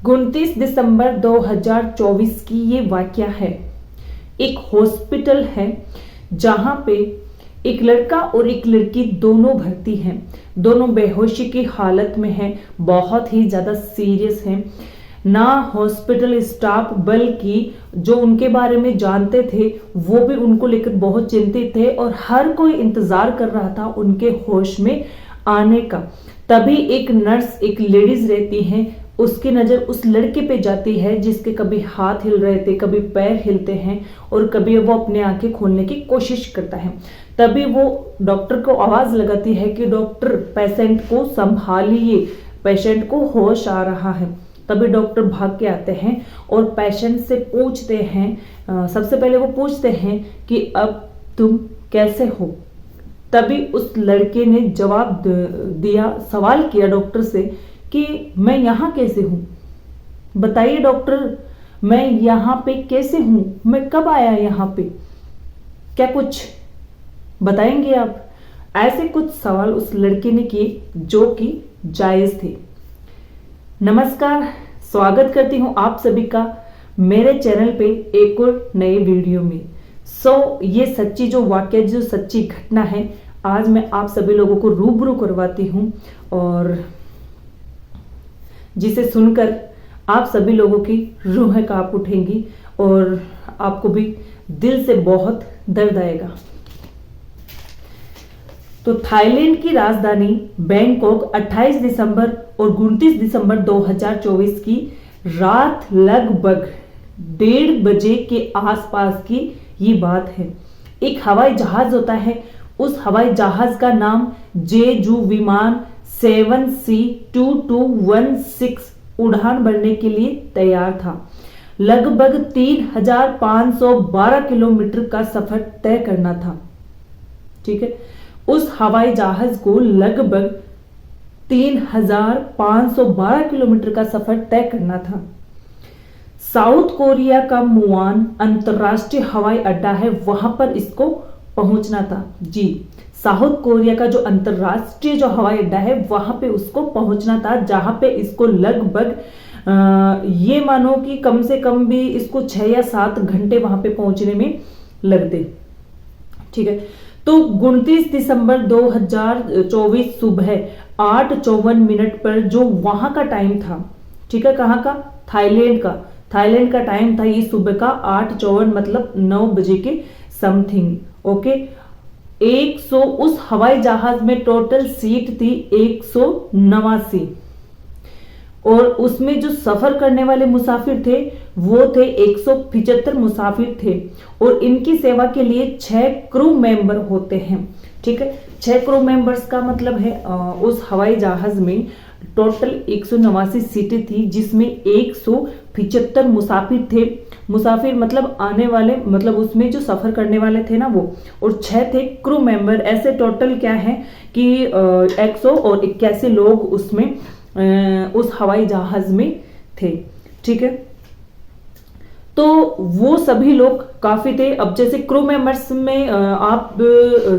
29 दिसंबर 2024 की ये वाकया है। एक हॉस्पिटल है जहां पे एक लड़का और एक लड़की दोनों भर्ती हैं। दोनों बेहोशी की हालत में हैं, बहुत ही ज्यादा सीरियस हैं। ना हॉस्पिटल स्टाफ बल्कि जो उनके बारे में जानते थे वो भी उनको लेकर बहुत चिंतित थे और हर कोई इंतजार कर रहा था उनके होश में आने का। तभी एक नर्स, एक लेडीज रहती हैं, उसकी नजर उस लड़के पे जाती है जिसके कभी हाथ हिल रहे थे, कभी पैर हिलते हैं और कभी वो अपने आंखें खोलने की कोशिश करता है। तभी वो डॉक्टर को आवाज लगाती है कि डॉक्टर, पेशेंट को संभालिए, पेशेंट को होश आ रहा है। तभी डॉक्टर भाग के आते हैं और पेशेंट से पूछते हैं, सबसे पहले वो पूछते हैं कि अब तुम कैसे हो। तभी उस लड़के ने जवाब दिया, सवाल किया डॉक्टर से कि मैं यहाँ कैसे हूं, बताइए डॉक्टर, मैं यहाँ पे कैसे हूं, मैं कब आया यहाँ पे, क्या कुछ बताएंगे आप। ऐसे कुछ सवाल उस लड़के ने किए जो कि जायज थे। नमस्कार, स्वागत करती हूं आप सभी का मेरे चैनल पे एक और नए वीडियो में। ये सच्ची जो वाकया, जो सच्ची घटना है, आज मैं आप सभी लोगों को रूबरू करवाती हूं और जिसे सुनकर आप सभी लोगों की रूहें कांप उठेंगी और आपको भी दिल से बहुत दर्द आएगा। तो थाईलैंड की राजधानी बैंकॉक 28 दिसंबर और 29 दिसंबर 2024 की रात लगभग 1:30 बजे के आसपास की ये बात है। एक हवाई जहाज होता है, उस हवाई जहाज का नाम जेजू विमान 7C2216 उड़ान भरने के लिए तैयार था। लगभग 3512 किलोमीटर का सफर तय करना था। ठीक है, उस हवाई जहाज को लगभग 3512 किलोमीटर का सफर तय करना था। साउथ कोरिया का मुआन अंतरराष्ट्रीय हवाई अड्डा है, वहां पर इसको पहुंचना था। जी, साउथ कोरिया का जो अंतरराष्ट्रीय जो हवाई अड्डा है वहां पे उसको पहुंचना था, जहां पे इसको लगभग ये मानो कि कम से कम भी इसको 6 या 7 घंटे वहां पे पहुंचने में लगते। ठीक है, तो 29 दिसंबर 2024 सुबह 8:54 पर जो वहां का टाइम था, ठीक है, कहाँ का, थाईलैंड का टाइम था ये सुबह का 8:54, मतलब 9 बजे के समथिंग। ओके, 100 उस हवाई जहाज में टोटल सीट थी 189 और उसमें जो सफर करने वाले मुसाफिर थे वो थे 175 मुसाफिर थे और इनकी सेवा के लिए 6 क्रू मेंबर होते हैं। ठीक है, 6 क्रू मेंबर्स का मतलब है उस हवाई जहाज में टोटल 189 सीटें थी जिसमें 175 मुसाफिर थे। मुसाफिर मतलब आने वाले, मतलब उसमें जो सफर करने वाले थे ना वो, और 6 थे क्रू मेंबर। ऐसे टोटल क्या है कि 181 लोग उसमें उस हवाई जहाज में थे। ठीक है, तो वो सभी लोग काफी थे। अब जैसे क्रू मेंबर्स में आप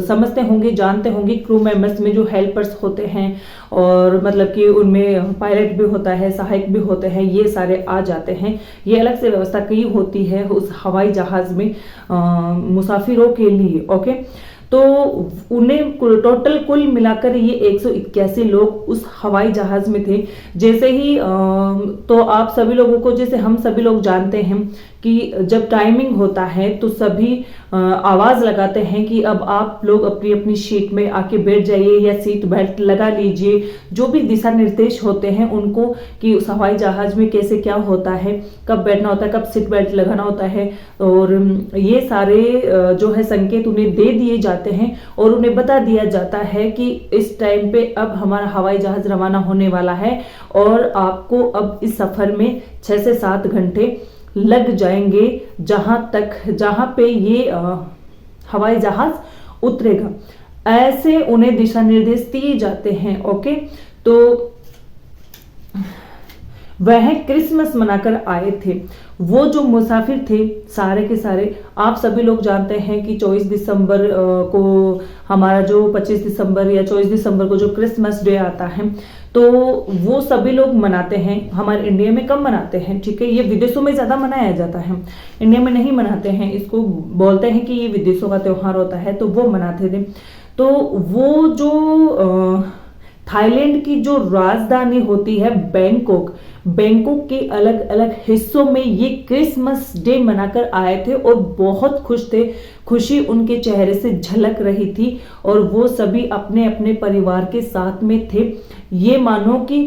समझते होंगे, जानते होंगे, क्रू मेंबर्स में जो हेल्पर्स होते हैं और मतलब कि उनमें पायलट भी होता है, सहायक भी होते हैं, ये सारे आ जाते हैं। ये अलग से व्यवस्था की होती है उस हवाई जहाज में मुसाफिरों के लिए। ओके, तो उन्हें टोटल कुल मिलाकर ये 181 लोग उस हवाई जहाज में थे। जैसे ही तो आप सभी लोगों को, जैसे हम सभी लोग जानते हैं कि जब टाइमिंग होता है तो सभी आवाज लगाते हैं कि अब आप लोग अपनी अपनी सीट में आके बैठ जाइए या सीट बेल्ट लगा लीजिए। जो भी दिशा निर्देश होते हैं उनको कि उस हवाई जहाज में कैसे क्या होता है, कब बैठना होता है, कब सीट बेल्ट लगाना होता है, और ये सारे जो है संकेत उन्हें दे दिए जाते हैं और उन्हें बता दिया जाता है कि इस टाइम पे अब हमारा हवाई जहाज रवाना होने वाला है और आपको अब इस सफर में 6 से 7 घंटे लग जाएंगे जहां पे ये हवाई जहाज उतरेगा। ऐसे उन्हें दिशा निर्देश दिए जाते हैं। ओके, तो वह क्रिसमस मनाकर आए थे। वो जो मुसाफिर थे सारे के सारे, आप सभी लोग जानते हैं कि 24 दिसंबर को हमारा जो 25 दिसंबर या 24 दिसंबर को जो क्रिसमस डे आता है, तो वो सभी लोग मनाते हैं, हमारे इंडिया में कम मनाते हैं, ठीक है। ये विदेशों में ज़्यादा मनाया जाता है, इंडिया में नहीं मनाते हैं। इसको बोलते हैं कि ये विदेशों का त्योहार होता है, तो वो मनाते थे। तो वो जो थाईलैंड की जो राजधानी होती है बैंकॉक, बैंकॉक के अलग अलग हिस्सों में ये क्रिसमस डे मनाकर आए थे और बहुत खुश थे, खुशी उनके चेहरे से झलक रही थी और वो सभी अपने अपने परिवार के साथ में थे। ये मानो कि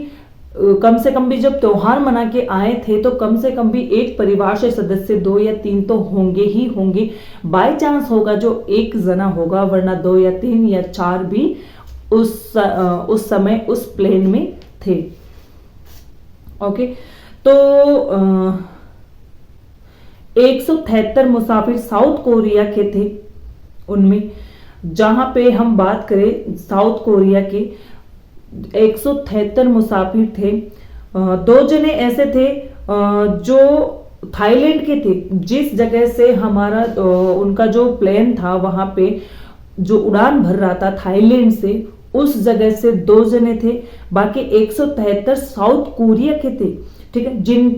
कम से कम भी जब त्योहार मना के आए थे तो कम से कम भी एक परिवार से सदस्य 2 या 3 तो होंगे ही होंगे। बाय चांस होगा जो एक जना होगा, वरना 2 या 3 या 4 भी उस समय उस प्लेन में थे। ओके, तो 173 मुसाफिर साउथ कोरिया के थे उनमें। जहां पे हम बात करें साउथ कोरिया के 173 मुसाफिर थे, 2 जने ऐसे थे जो थाईलैंड के थे। जिस जगह से हमारा उनका जो प्लेन था वहां पे जो उड़ान भर रहा था थाईलैंड से, उस जगह से 2 जने थे। बाकी 173 साउथ कोरिया के थे, ठीक है। जिन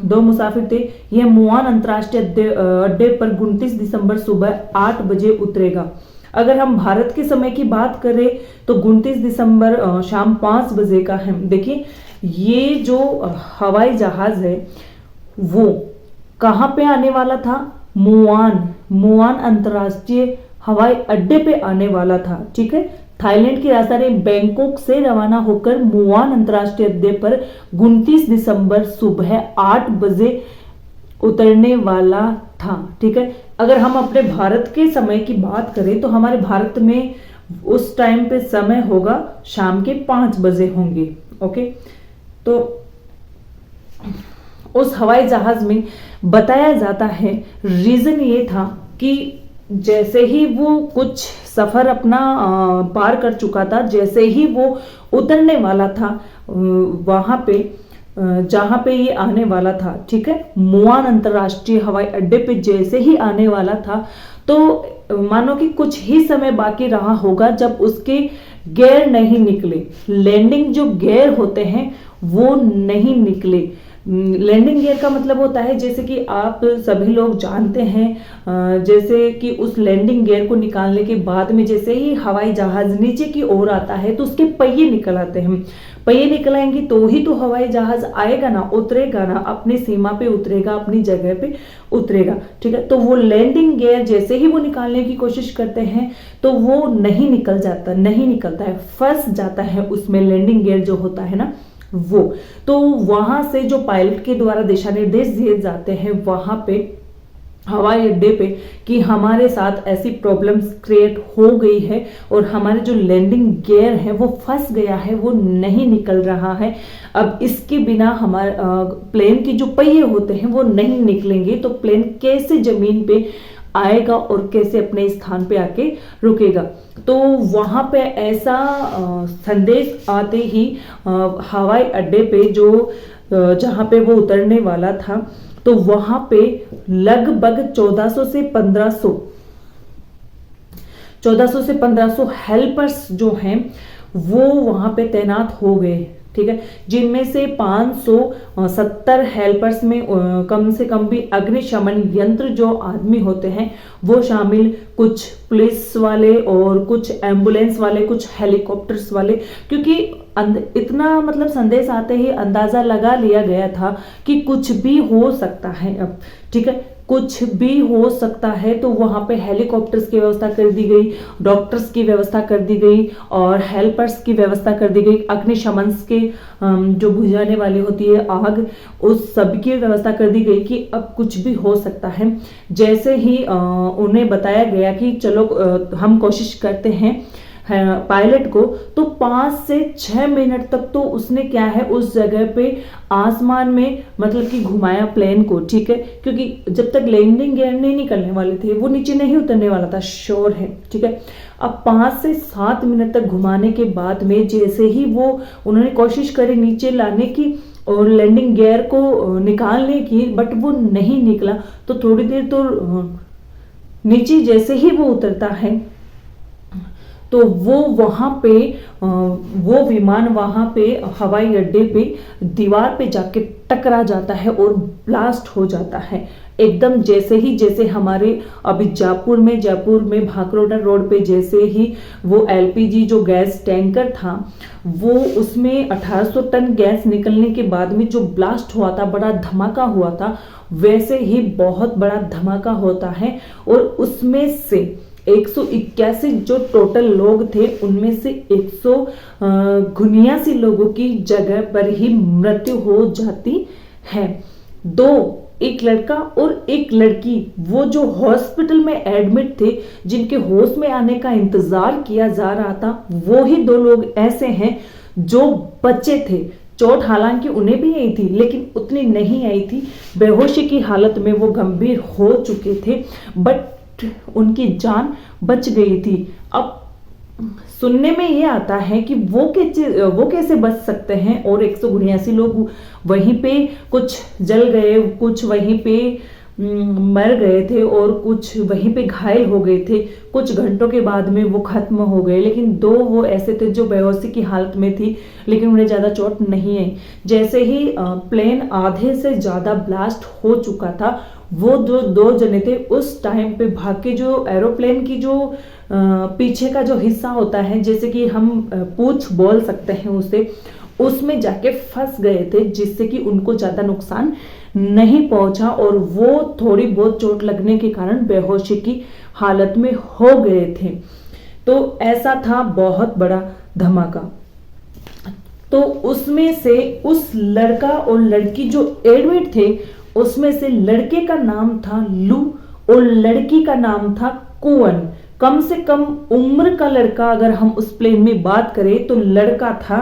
2 मुसाफिर थे, यह मुआन अंतर्राष्ट्रीय अड्डे पर 29 दिसंबर सुबह 8 बजे उतरेगा। अगर हम भारत के समय की बात करें तो 29 दिसंबर शाम 5 बजे का है। देखिए ये जो हवाई जहाज है वो कहाँ पे आने वाला था, मुआन अंतर्राष्ट्रीय हवाई अड्डे पे आने वाला था, ठीक है। थाईलैंड की राजधानी बैंकॉक से रवाना होकर मुआन अंतर्राष्ट्रीय अड्डे पर 29 दिसंबर सुबह 8 बजे उतरने वाला था, ठीक है। अगर हम अपने भारत के समय की बात करें तो हमारे भारत में उस टाइम पे समय होगा शाम के 5 बजे होंगे। ओके, तो उस हवाई जहाज में बताया जाता है रीजन ये था कि जैसे ही वो कुछ सफर अपना पार कर चुका था, जैसे ही वो उतरने वाला था वहां पे जहां पे ये आने वाला था, ठीक है, मुआन अंतर्राष्ट्रीय हवाई अड्डे पे जैसे ही आने वाला था तो मानो कि कुछ ही समय बाकी रहा होगा जब उसके गियर नहीं निकले। लैंडिंग जो गियर होते हैं वो नहीं निकले। लैंडिंग गियर का मतलब होता है, जैसे कि आप सभी लोग जानते हैं, जैसे कि उस लैंडिंग गियर को निकालने के बाद में जैसे ही हवाई जहाज नीचे की ओर आता है तो उसके पहिए निकल आते हैं। पहिए निकल आएंगे तो ही तो हवाई जहाज आएगा ना, उतरेगा ना, अपनी सीमा पे उतरेगा, अपनी जगह पे उतरेगा, ठीक है। तो वो लैंडिंग गियर जैसे ही वो निकालने की कोशिश करते हैं तो वो नहीं निकलता है, फंस जाता है उसमें लैंडिंग गियर जो होता है ना वो। तो वहां से जो पायलट के द्वारा दिशा निर्देश दिए जाते हैं वहां पे हवाई अड्डे पे कि हमारे साथ ऐसी प्रॉब्लम्स क्रिएट हो गई है और हमारे जो लैंडिंग गियर है वो फंस गया है, वो नहीं निकल रहा है। अब इसके बिना हमारे प्लेन की जो पहिए होते हैं वो नहीं निकलेंगे तो प्लेन कैसे जमीन पे आएगा और कैसे अपने स्थान पे आके रुकेगा। तो वहां पे ऐसा संदेश आते ही हवाई अड्डे पे जो जहां पे वो उतरने वाला था तो वहां पे लगभग 1400 से 1500 हेल्पर्स जो हैं वो वहां पे तैनात हो गए, ठीक है। जिनमें से 570 हेल्पर्स में कम से कम भी अग्निशमन यंत्र जो आदमी होते हैं वो शामिल, कुछ पुलिस वाले और कुछ एम्बुलेंस वाले, कुछ हेलीकॉप्टर्स वाले, क्योंकि इतना मतलब संदेश आते ही अंदाजा लगा लिया गया था कि कुछ भी हो सकता है अब, ठीक है, कुछ भी हो सकता है। तो वहां पे हेलीकॉप्टर्स की व्यवस्था कर दी गई, डॉक्टर्स की व्यवस्था कर दी गई और हेल्पर्स की व्यवस्था कर दी गई, अग्निशमन के जो बुझाने वाली होती है आग, उस सब की व्यवस्था कर दी गई कि अब कुछ भी हो सकता है। जैसे ही उन्हें बताया गया कि चलो हम कोशिश करते हैं पायलट को, तो 5 से 6 मिनट तक तो उसने क्या है उस जगह पे आसमान में मतलब कि घुमाया प्लेन को, ठीक है, क्योंकि जब तक लैंडिंग गियर नहीं निकलने वाले थे वो नीचे नहीं उतरने वाला था, श्योर है, ठीक है। अब 5 से 7 मिनट तक घुमाने के बाद में जैसे ही वो उन्होंने कोशिश करी नीचे लाने की और लैंडिंग गियर को निकालने की, बट वो नहीं निकला। तो थोड़ी देर तो नीचे जैसे ही वो उतरता है तो वो वहां पे वो विमान वहां पे हवाई अड्डे पे दीवार पे जाके टकरा जाता है और ब्लास्ट हो जाता है, एकदम जैसे हमारे अभी जयपुर में भाखरोटा रोड पे जैसे ही वो एलपीजी जो गैस टैंकर था वो उसमें 1800 टन गैस निकलने के बाद में जो ब्लास्ट हुआ था, बड़ा धमाका हुआ था, वैसे ही बहुत बड़ा धमाका होता है। और उसमें से 181 जो टोटल लोग थे उनमें से 179 लोगों की जगह पर ही मृत्यु हो जाती है। एक लड़का और एक लड़की वो जो हॉस्पिटल में एडमिट थे, जिनके होश में आने का इंतजार किया जा रहा था, वो ही 2 लोग ऐसे हैं जो बचे थे। चोट हालांकि उन्हें भी आई थी लेकिन उतनी नहीं आई थी, बेहोशी की हालत में वो गंभीर हो चुके थे, बट उनकी जान बच गई थी। अब सुनने में ये आता है कि वो कैसे बच सकते हैं, और 179 लोग वहीं पे कुछ जल गए, कुछ वहीं पे मर गए थे और कुछ वहीं पे घायल हो गए थे, कुछ घंटों के बाद में वो खत्म हो गए। लेकिन 2 वो ऐसे थे जो बेहोशी की हालत में थी लेकिन उन्हें ज्यादा चोट नहीं आई। जैसे ही प्लेन आधे से ज्यादा ब्लास्ट हो चुका था, वो जो 2 जने थे उस टाइम पे भाग के जो एरोप्लेन की जो पीछे का जो हिस्सा होता है, जैसे कि हम पूंछ बोल सकते हैं उसे, उसमें जाके फंस गए थे, जिससे कि उनको ज्यादा नुकसान नहीं पहुंचा और वो थोड़ी बहुत चोट लगने के कारण बेहोशी की हालत में हो गए थे। तो ऐसा था बहुत बड़ा धमाका। तो उसमें से उस लड़का और लड़की जो एडमिट थे, उसमें से लड़के का नाम था लू और लड़की का नाम था कुवन। कम से कम उम्र का लड़का अगर हम उस प्लेन में बात करें तो लड़का था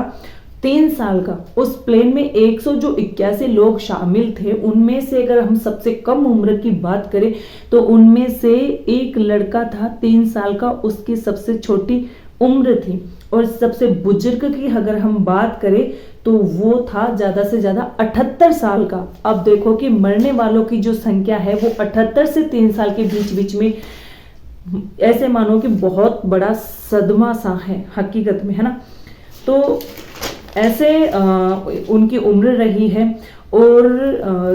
3 साल का। उस प्लेन में 181 लोग शामिल थे, उनमें से अगर हम सबसे कम उम्र की बात करें तो उनमें से एक लड़का था 3 साल का, उसकी सबसे छोटी उम्र थी। और सबसे बुजुर्ग की अगर हम बात करें तो वो था ज्यादा से ज्यादा 78 साल का। अब देखो कि मरने वालों की जो संख्या है वो 78 से 3 साल के बीच में, ऐसे मानो कि बहुत बड़ा सदमा सा है हकीकत में, है ना। तो ऐसे उनकी उम्र रही है। और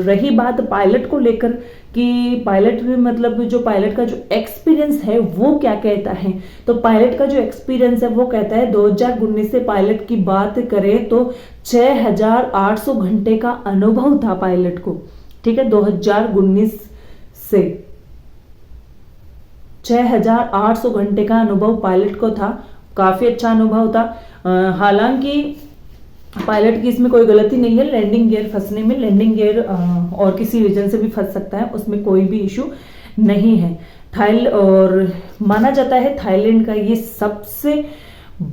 रही बात पायलट को लेकर कि पायलट मतलब जो पायलट का जो एक्सपीरियंस है वो क्या कहता है, तो पायलट का जो एक्सपीरियंस है वो कहता है 2019 से पायलट की बात करें तो 6800 घंटे का अनुभव था पायलट को। ठीक है, 2019 से 6800 घंटे का अनुभव पायलट को था, काफी अच्छा अनुभव था। हालांकि पायलट की इसमें कोई गलती नहीं है, लैंडिंग गियर फंसने में, लैंडिंग गियर और किसी रीजन से भी फंस सकता है, उसमें कोई भी इशू नहीं है। और माना जाता है थाईलैंड का ये सबसे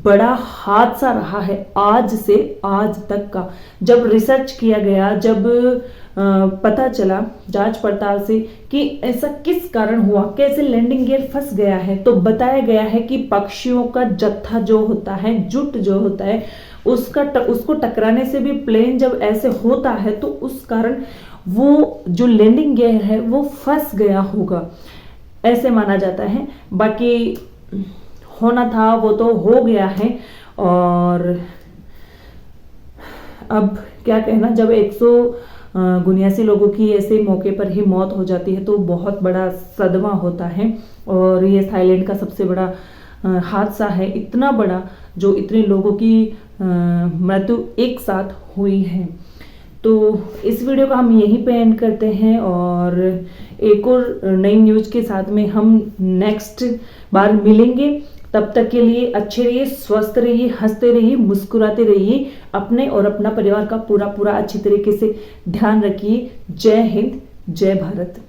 बड़ा हादसा रहा है आज से आज तक का। जब रिसर्च किया गया, जब पता चला जांच पड़ताल से कि ऐसा किस कारण हुआ, कैसे लैंडिंग गियर फंस गया है, तो बताया गया है कि पक्षियों का जत्था जो होता है, जुट जो होता है, उसको टकराने से भी प्लेन जब ऐसे होता है तो उस कारण वो जो लैंडिंग गियर है वो फंस गया होगा, ऐसे माना जाता है। बाकी होना था वो तो हो गया है। और अब क्या कहना, जब 179 लोगों की ऐसे मौके पर ही मौत हो जाती है तो बहुत बड़ा सदमा होता है। और ये थाईलैंड का सबसे बड़ा हादसा है, इतना बड़ा जो इतने लोगों की मृत्यु एक साथ हुई है। तो इस वीडियो को हम यहीं पे एंड करते हैं और एक और नई न्यूज के साथ में हम नेक्स्ट बार मिलेंगे। तब तक के लिए अच्छे रहिए, स्वस्थ रहिए, हंसते रहिए, मुस्कुराते रहिए, अपने और अपना परिवार का पूरा अच्छी तरीके से ध्यान रखिए। जय हिंद, जय भारत।